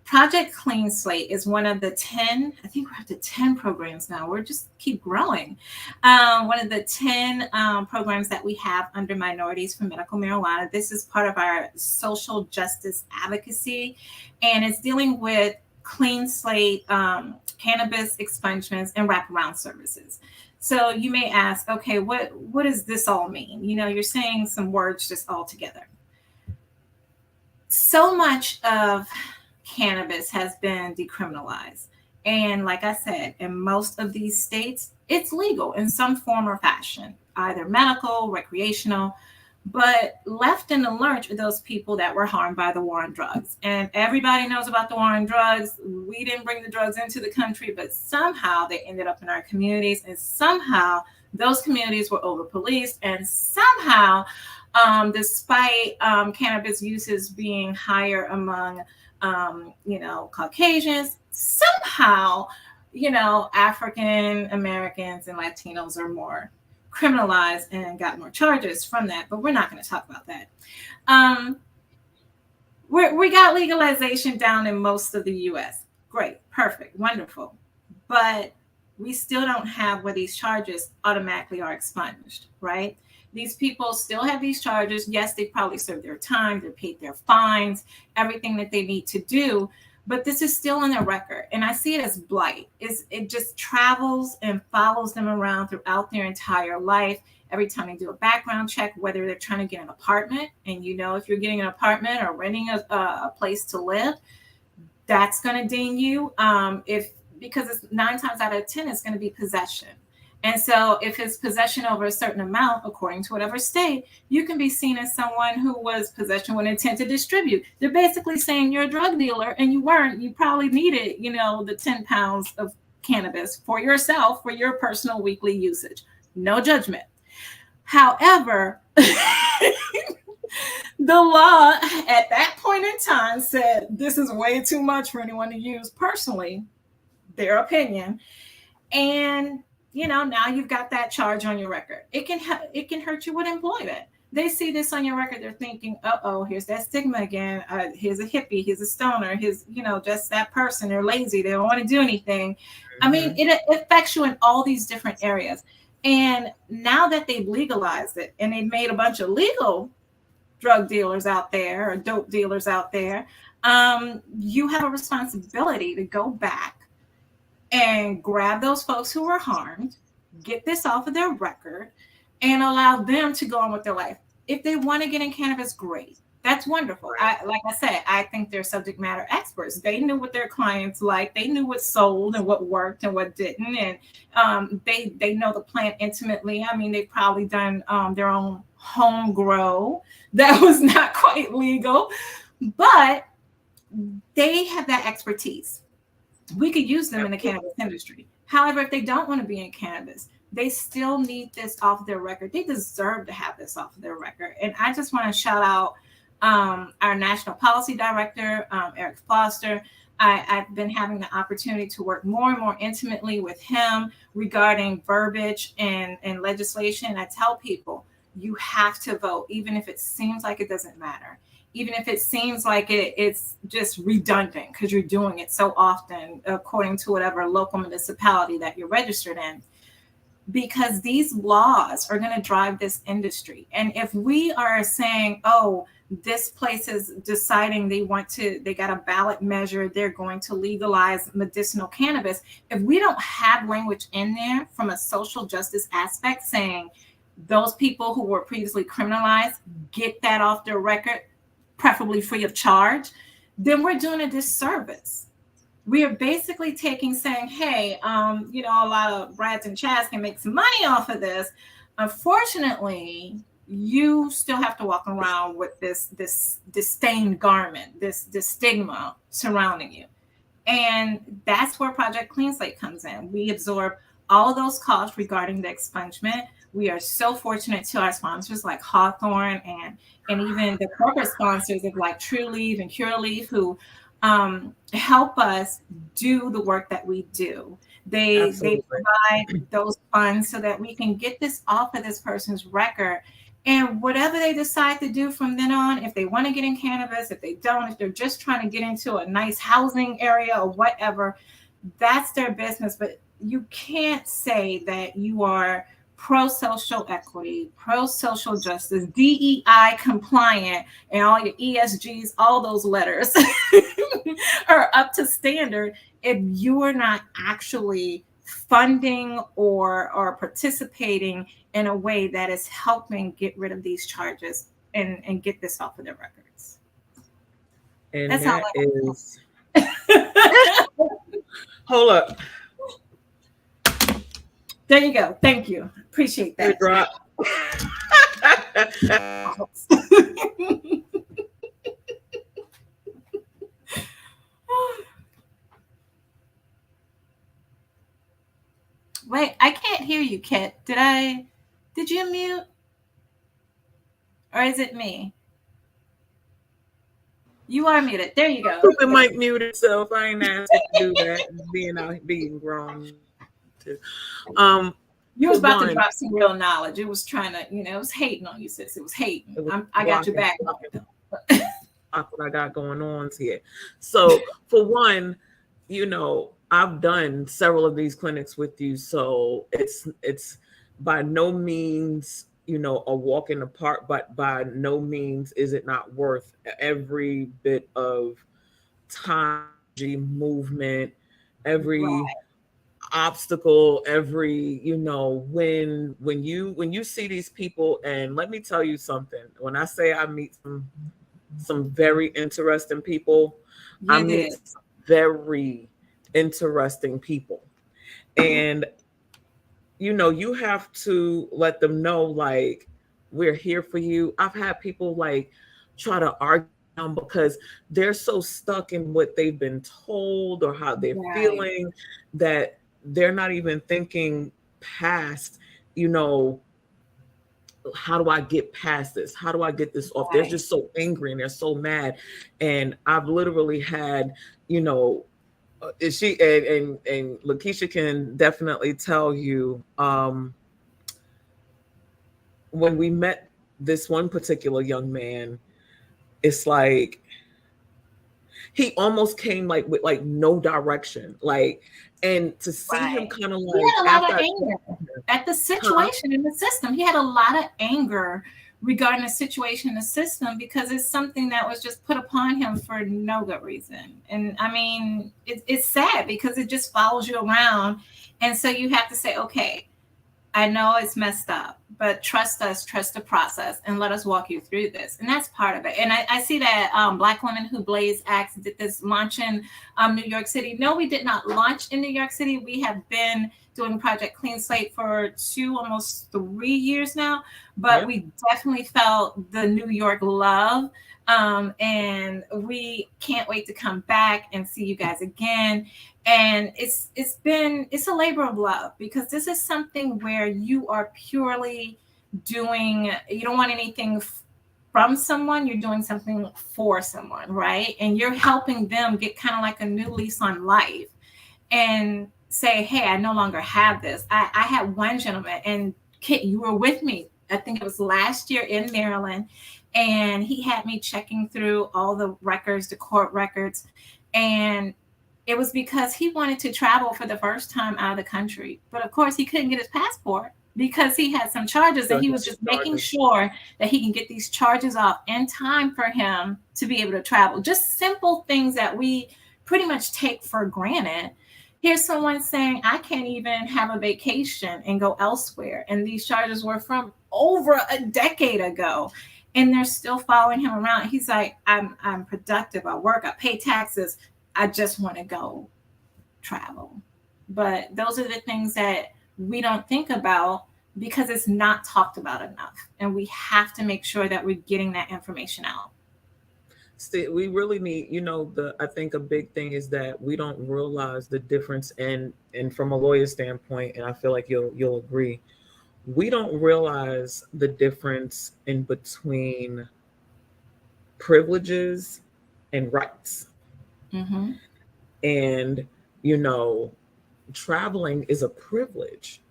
Project Clean Slate is one of the 10, I think we're up to 10 programs now. We're just keep growing. One of the 10 programs that we have under Minorities for Medical Marijuana. This is part of our social justice advocacy, and it's dealing with clean slate, cannabis expungements, and wraparound services. So you may ask, okay, what does this all mean? You're saying some words just all together. So much of cannabis has been decriminalized. And like I said, in most of these states, it's legal in some form or fashion, either medical, recreational, but left in the lurch are those people that were harmed by the war on drugs. And everybody knows about the war on drugs. We didn't bring the drugs into the country, but somehow they ended up in our communities, and somehow those communities were over-policed, and somehow, despite cannabis uses being higher among Caucasians, somehow, African Americans and Latinos are more criminalized and got more charges from that, but we're not going to talk about that. We got legalization down in most of the US. Great, perfect, wonderful. But we still don't have where these charges automatically are expunged, right? These people still have these charges. Yes, they probably served their time, they paid their fines, everything that they need to do, but this is still in their record. And I see it as blight. It just travels and follows them around throughout their entire life. every time they do a background check, whether they're trying to get an apartment, and if you're getting an apartment or renting a place to live, that's going to ding you. Because it's 9 times out of 10, it's going to be possession. And so if it's possession over a certain amount, according to whatever state, you can be seen as someone who was possession with intent to distribute. They're basically saying you're a drug dealer, and you weren't. You probably needed, the 10 pounds of cannabis for yourself, for your personal weekly usage. No judgment. However, the law at that point in time said this is way too much for anyone to use personally, their opinion. And now you've got that charge on your record. It can hurt you with employment. They see this on your record, they're thinking, uh-oh, here's that stigma again. Here's a hippie, here's a stoner, here's just that person. They're lazy, they don't want to do anything. Mm-hmm. I mean, it affects you in all these different areas. And now that they've legalized it and they've made a bunch of legal drug dealers out there, or dope dealers out there, you have a responsibility to go back and grab those folks who were harmed, get this off of their record, and allow them to go on with their life. If they want to get in cannabis, great. That's wonderful. Like I said, I think they're subject matter experts. They knew what their clients liked. They knew what sold and what worked and what didn't. And they know the plant intimately. I mean, they've probably done their own home grow that was not quite legal, but they have that expertise. We could use them in the cannabis industry. However, if they don't want to be in cannabis, they still need this off their record. They deserve to have this off of their record. And I just want to shout out our national policy director, Eric Foster. I've been having the opportunity to work more and more intimately with him regarding verbiage and legislation. I tell people, you have to vote, even if it seems like it doesn't matter. Even if it seems like it's just redundant because you're doing it so often according to whatever local municipality that you're registered in, because these laws are going to drive this industry. And if we are saying, oh, this place is deciding they got a ballot measure, they're going to legalize medicinal cannabis. If we don't have language in there from a social justice aspect saying those people who were previously criminalized, get that off their record, preferably free of charge, then we're doing a disservice. We are basically saying, hey, a lot of Brads and Chads can make some money off of this. Unfortunately, you still have to walk around with this stained garment, this stigma surrounding you. And that's where Project Clean Slate comes in. We absorb all of those costs regarding the expungement. We are so fortunate to our sponsors like Hawthorne and even the corporate sponsors of like Trulieve and Curaleaf, who help us do the work that we do. They provide those funds so that we can get this off of this person's record. And whatever they decide to do from then on, if they want to get in cannabis, if they don't, if they're just trying to get into a nice housing area or whatever, that's their business. But you can't say that you are pro-social equity, pro-social justice, DEI compliant, and all your ESGs, all those letters are up to standard if you are not actually funding or participating in a way that is helping get rid of these charges and get this off of their records. And that's that is hold up. There you go. Thank you. Appreciate that. Drop. Wait, I can't hear you, Kit. Did you mute? Or is it me? You are muted. There you go. The mic mute itself. I ain't asked to do that. Being grown. You was about to drop some real knowledge. It was trying to, it was hating on you, sis. It was hating. I got your back. What I got going on here. So for one, I've done several of these clinics with you, so it's by no means, a walk in the park, but by no means is it not worth every bit of time, movement, every obstacle, every, when you see these people. And let me tell you something, when I say I meet some very interesting people, I You meet did. some very interesting people. And you have to let them know, like, we're here for you. I've had people like try to argue because they're so stuck in what they've been told or how they're Right. feeling, that they're not even thinking past, you know, how do I get past this? How do I get this off? They're Right. just so angry and they're so mad. And I've literally had, you know, is she and Lakeisha can definitely tell you, when we met this one particular young man, it's like he almost came like with like no direction, like, and to see him Right. kind of He like had a lot after of I anger talked to him, at the huh? situation in the system. He had a lot of anger regarding the situation in the system because it's something that was just put upon him for no good reason. And I mean, it's sad because it just follows you around. And so you have to say, okay, I know it's messed up, but trust us, trust the process, and let us walk you through this. And that's part of it. And I see that Black Women Who Blaze Acts did this launch in New York City. No, we did not launch in New York City. We have been doing Project Clean Slate for almost 3 years now, but Yep. we definitely felt the New York love. And we can't wait to come back and see you guys again. And it's a labor of love because this is something where you are purely doing, you don't want anything from someone, you're doing something for someone, right? And you're helping them get kind of like a new lease on life and say, hey, I no longer have this. I had one gentleman, and Kit, you were with me, I think it was last year in Maryland, and he had me checking through all the records, the court records, and it was because he wanted to travel for the first time out of the country. But of course, he couldn't get his passport because he had some charges, and So he he was had just making charges. sure that he can get these charges off in time for him to be able to travel. Just simple things that we pretty much take for granted. Here's someone saying, I can't even have a vacation and go elsewhere. And these charges were from over a decade ago. And they're still following him around. He's like, I'm productive. I work, I pay taxes. I just want to go travel. But those are the things that we don't think about because it's not talked about enough. And we have to make sure that we're getting that information out. See, we really need, I think a big thing is that we don't realize the difference, and from a lawyer standpoint, and I feel like you'll agree, we don't realize the difference in between privileges and rights. Mm-hmm. And, you know, traveling is a privilege.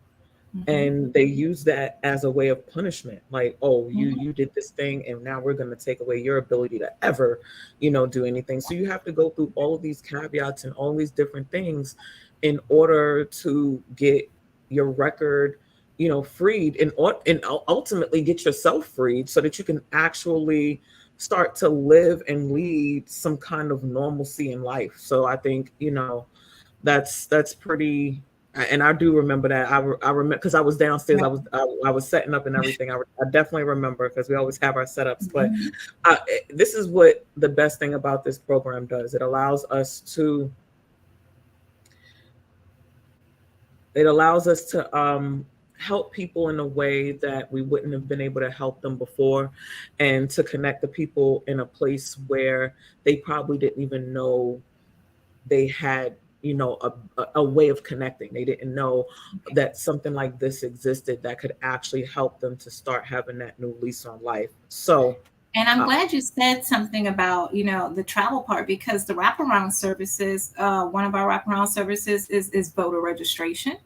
Mm-hmm. And they use that as a way of punishment, like, oh, you Mm-hmm. you did this thing, and now we're going to take away your ability to ever, do anything. So you have to go through all of these caveats and all these different things in order to get your record, freed, and ultimately get yourself freed so that you can actually start to live and lead some kind of normalcy in life. So I think, that's pretty. And I do remember that. I remember because I was downstairs. I was setting up and everything. I definitely remember because we always have our setups. But Mm-hmm. this is what the best thing about this program does. It allows us to help people in a way that we wouldn't have been able to help them before, and to connect the people in a place where they probably didn't even know they had, a way of connecting. They didn't know that something like this existed that could actually help them to start having that new lease on life. So And I'm uh, glad you said something about, the travel part because the wraparound services, one of our wraparound services is voter registration.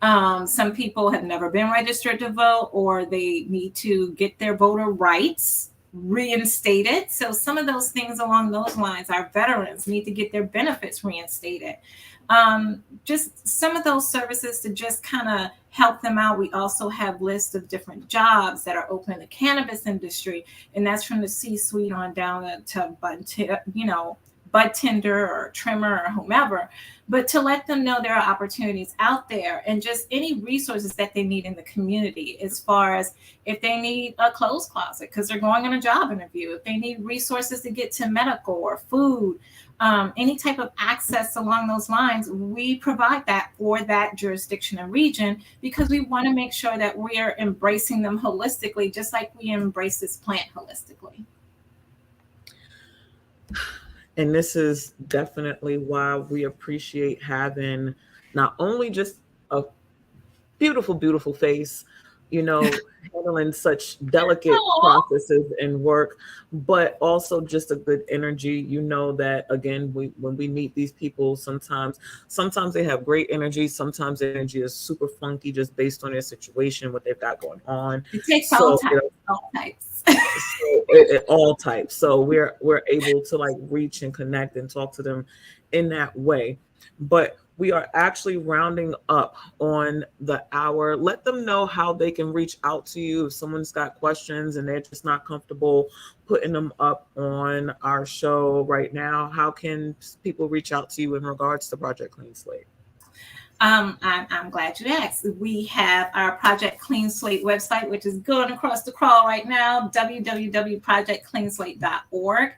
Some people have never been registered to vote or they need to get their voter rights reinstated. So some of those things along those lines, our veterans need to get their benefits reinstated. Just some of those services to just kind of help them out. We also have lists of different jobs that are open in the cannabis industry, and that's from the C-suite on down to bud tender or trimmer or whomever, but to let them know there are opportunities out there and just any resources that they need in the community, as far as if they need a clothes closet because they're going on a job interview, if they need resources to get to medical or food, any type of access along those lines, we provide that for that jurisdiction and region, because we want to make sure that we are embracing them holistically, just like we embrace this plant holistically. And this is definitely why we appreciate having not only just a beautiful, beautiful face, handling such delicate processes and work, but also just a good energy. That again, when we meet these people, sometimes they have great energy. Sometimes the energy is super funky just based on their situation, what they've got going on. It takes all types. All types. So we're able to like reach and connect and talk to them in that way. But we are actually rounding up on the hour. Let them know how they can reach out to you if someone's got questions and they're just not comfortable putting them up on our show right now. How can people reach out to you in regards to Project Clean Slate? I'm glad you asked. We have our Project Clean Slate website, which is going across the crawl right now, www.projectcleanslate.org.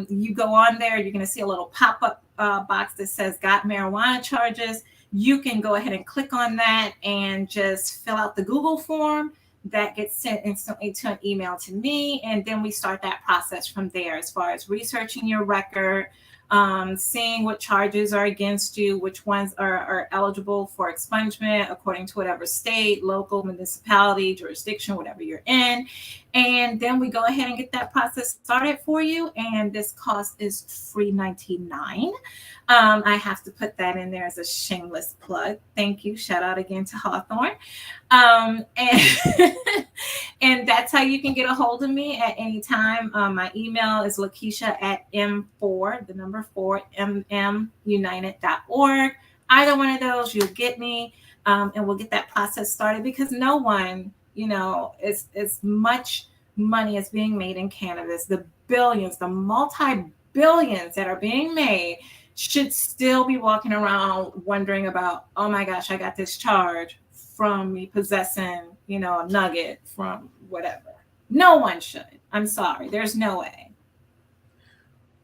You go on there, you're going to see a little pop-up box that says Got Marijuana Charges. You can go ahead and click on that and just fill out the Google form. That gets sent instantly to an email to me, and then we start that process from there as far as researching your record, seeing what charges are against you, which ones are eligible for expungement according to whatever state, local, municipality, jurisdiction, whatever you're in. And then we go ahead and get that process started for you. And this cost is $3.99. I have to put that in there as a shameless plug. Thank you. Shout out again to Hawthorne. And and that's how you can get a hold of me at any time. My email is Lakeisha at m4, the number 4, mmunited.org. Either one of those, you'll get me, and we'll get that process started, because no one, as much money is being made in cannabis, the billions, the multi-billions that are being made, should still be walking around wondering about, oh my gosh, I got this charge from me possessing, a nugget from whatever. No one should. I'm sorry. There's no way.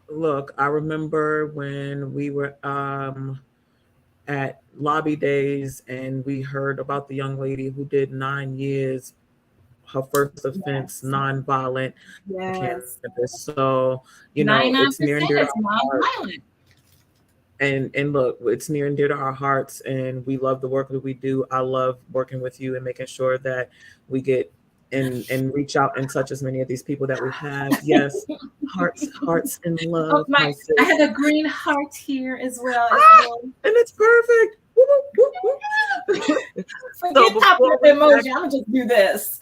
Look, I remember when we were at Lobby Days and we heard about the young lady who did 9 years, her first offense, nonviolent cannabis. So, it's near and dear to our heart. And look, it's near and dear to our hearts, and we love the work that we do. I love working with you and making sure that we get and reach out and touch as many of these people that we have. Yes, hearts and love. I have a green heart here as well. And it's perfect. Forget pop-up emoji. I'm gonna just do this.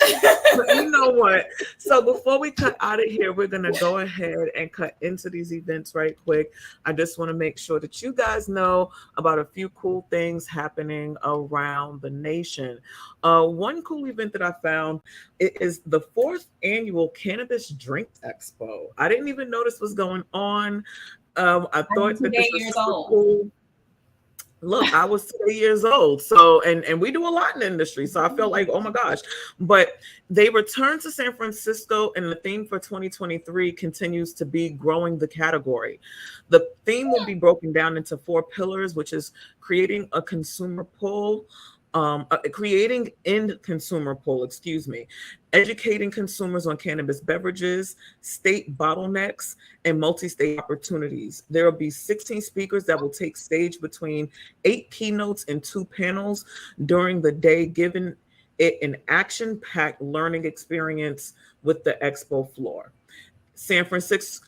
You know what? So before we cut out of here, we're gonna go ahead and cut into these events right quick. I just want to make sure that you guys know about a few cool things happening around the nation. One cool event that I found, it is the 4th annual Cannabis Drink Expo. I didn't even know this was going on. I thought that this was super cool. Look, I was 3 years old. So, and we do a lot in the industry. So I feel like, oh my gosh. But they returned to San Francisco, and the theme for 2023 continues to be growing the category. The theme will be broken down into 4 pillars, which is creating a consumer pull, creating end consumer pull, educating consumers on cannabis beverages, state bottlenecks, and multi-state opportunities. There will be 16 speakers that will take stage between 8 keynotes and 2 panels during the day, giving it an action-packed learning experience with the expo floor. San Francisco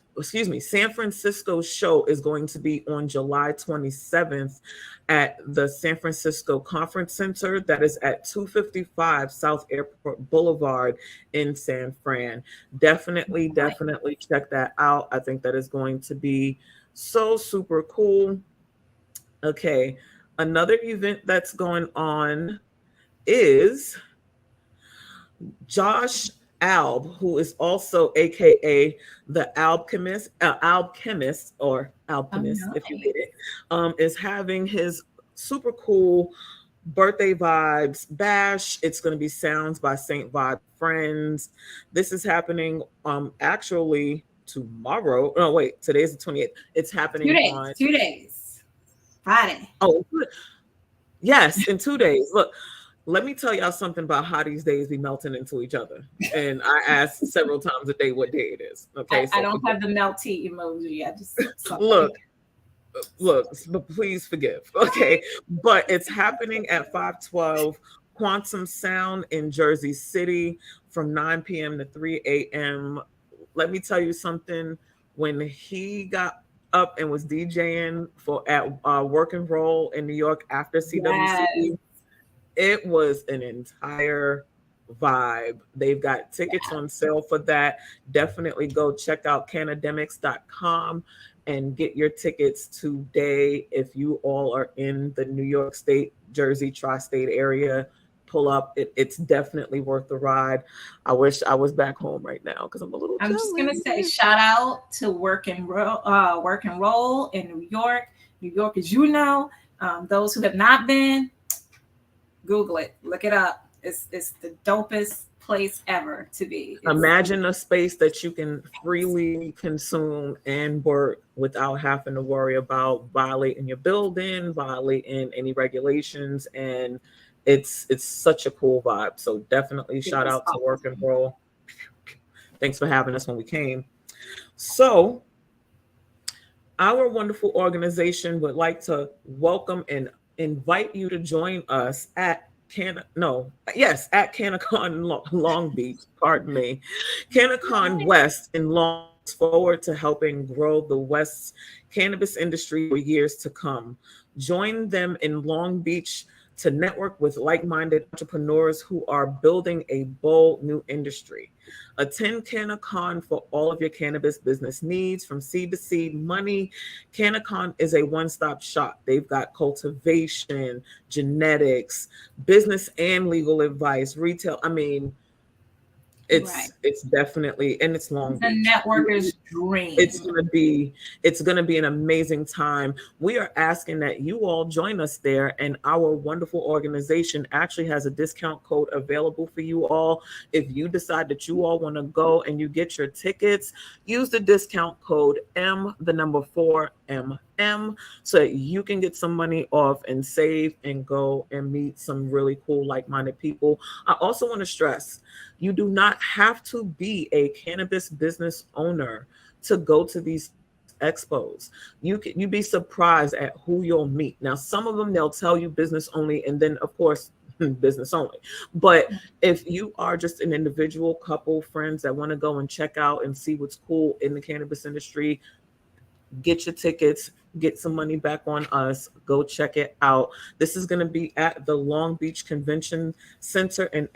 show is going to be on July 27th at the San Francisco Conference Center. That is at 255 South Airport Boulevard in San Fran. Definitely check that out. I think that is going to be so super cool. Okay, another event that's going on is Josh Alb, who is also AKA the Alchemist or Oh, Alchemist, if you nice. get it, is having his super cool birthday vibes bash. It's going to be Sounds by Saint Vibe Friends. This is happening actually tomorrow. No, wait, today's the 28th. It's Two happening days. on 2 days. Friday. oh yes, in 2 days. Look, let me tell y'all something about how these days be melting into each other. And I ask several times a day what day it is. Okay, I so don't have the melty emoji. I just look, please forgive. Okay, but it's happening at 512 Quantum Sound in Jersey City from 9 p.m. to 3 a.m. Let me tell you something. When he got up and was DJing for at Work and Roll in New York after Yes. CWC, it was an entire vibe. They've got tickets on sale for that. Definitely go check out canademics.com and get your tickets today. If you all are in the New York State, Jersey, tri-state area, pull up. It's definitely worth the ride. I wish I was back home right now because I'm a little I'm just gonna say jealous. shout out to Work and Roll in New York. New York, as you know, those who have not been, Google it, look it up. It's the dopest place ever to be. Imagine a space that you can freely consume and work without having to worry about violating your building, violating any regulations, and it's such a cool vibe. So definitely It shout is out to Work and awesome. Roll. Thanks for having us when we came. So our wonderful organization would like to welcome and invite you to join us at CanaCon Long Beach, pardon me. CanaCon West in Long Beach looks forward to helping grow the West's cannabis industry for years to come. Join them in Long Beach to network with like-minded entrepreneurs who are building a bold new industry. Attend CanaCon for all of your cannabis business needs from seed to seed money. CanaCon is a one-stop shop. They've got cultivation, genetics, business and legal advice, retail. I mean, Right. it's definitely, and it's Long It's a Beach. networker's dream. It's gonna be an amazing time. We are asking that you all join us there, and our wonderful organization actually has a discount code available for you all. If you decide that you all want to go and you get your tickets, use the discount code M4MM so that you can get some money off and save and go and meet some really cool like-minded people. I also want to stress you do not have to be a cannabis business owner to go to these expos. You'd be surprised at who you'll meet. Now, some of them they'll tell you business only, and then of course business only. But if you are just an individual couple friends that want to go and check out and see what's cool in the cannabis industry, get your tickets, get some money back on us, go check it out. This is going to be at the Long Beach Convention Center and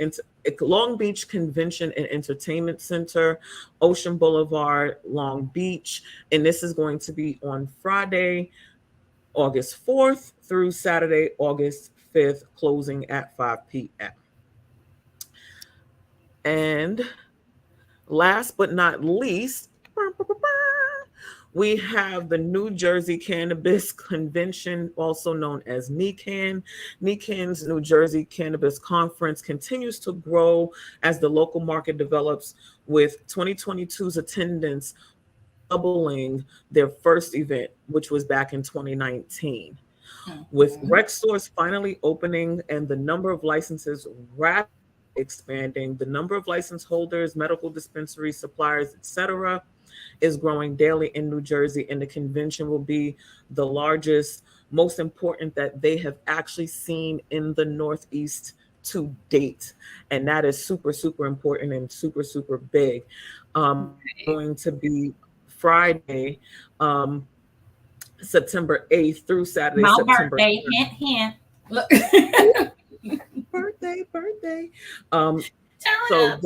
Long Beach Convention and Entertainment Center, Ocean Boulevard, Long Beach. And this is going to be on Friday, August 4th through Saturday, August 5th, closing at 5 p.m. And last but not least, we have the New Jersey Cannabis Convention, also known as NECANN. NECANN's New Jersey Cannabis Conference continues to grow as the local market develops, with 2022's attendance doubling their first event, which was back in 2019. With rec stores finally opening and the number of licenses rapidly expanding, the number of license holders, medical dispensaries, suppliers, etc., is growing daily in New Jersey, and the convention will be the largest, most important that they have actually seen in the Northeast to date. And that is super, super important and super, super big. Going to be Friday, September 8th through Saturday, My September birthday, 9th. hint, hint. Look. Birthday. Turn So up.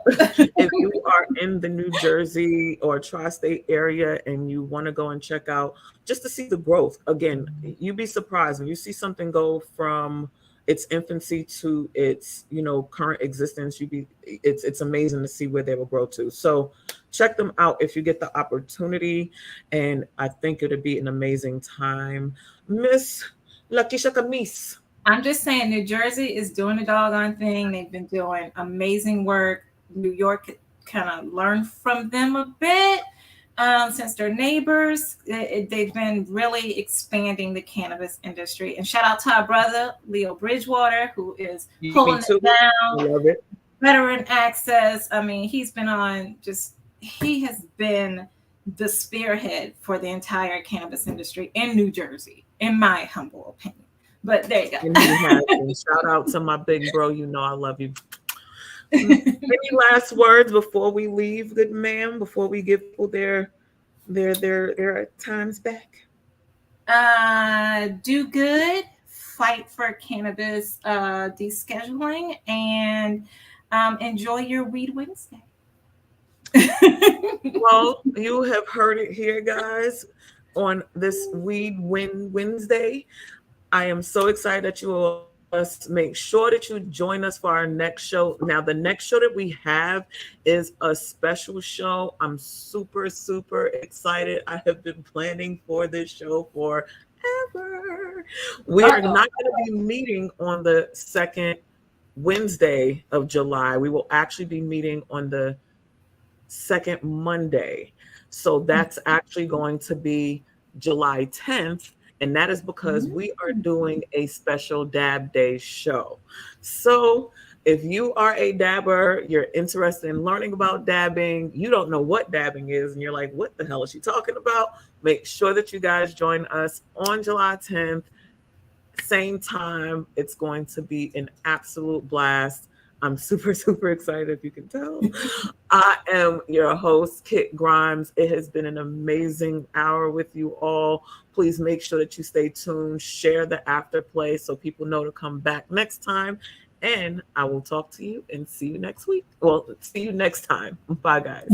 if you are in the New Jersey or tri-state area and you want to go and check out just to see the growth, again, you'd be surprised when you see something go from its infancy to its current existence, it's amazing to see where they will grow to. So check them out if you get the opportunity, and I think it'll be an amazing time. Miss Lakisha Camise. I'm just saying, New Jersey is doing the doggone thing. They've been doing amazing work. New York kind of learned from them a bit since they're neighbors. They've been really expanding the cannabis industry. And shout out to our brother, Leo Bridgewater, who is pulling it down. I love it. Veteran Access. I mean, he has been the spearhead for the entire cannabis industry in New Jersey, in my humble opinion. But there you go. And he has been. Shout out to my big bro. You know I love you. Any last words before we leave, good ma'am? Before we give people their times back? Do good. Fight for cannabis descheduling, and enjoy your Weed Wednesday. Well, you have heard it here, guys, on this Weed Wednesday. I am so excited that you will make sure that you join us for our next show. Now, the next show that we have is a special show. I'm super, super excited. I have been planning for this show forever. We are not going to be meeting on the second Wednesday of July. We will actually be meeting on the second Monday. So that's actually going to be July 10th. And that is because we are doing a special Dab Day show. So if you are a dabber, you're interested in learning about dabbing, you don't know what dabbing is, and you're like, what the hell is she talking about? Make sure that you guys join us on July 10th. Same time. It's going to be an absolute blast. I'm super, super excited, if you can tell. I am your host, Kit Grimes. It has been an amazing hour with you all. Please make sure that you stay tuned, share the afterplay so people know to come back next time. And I will talk to you and see you next week. Well, see you next time. Bye, guys.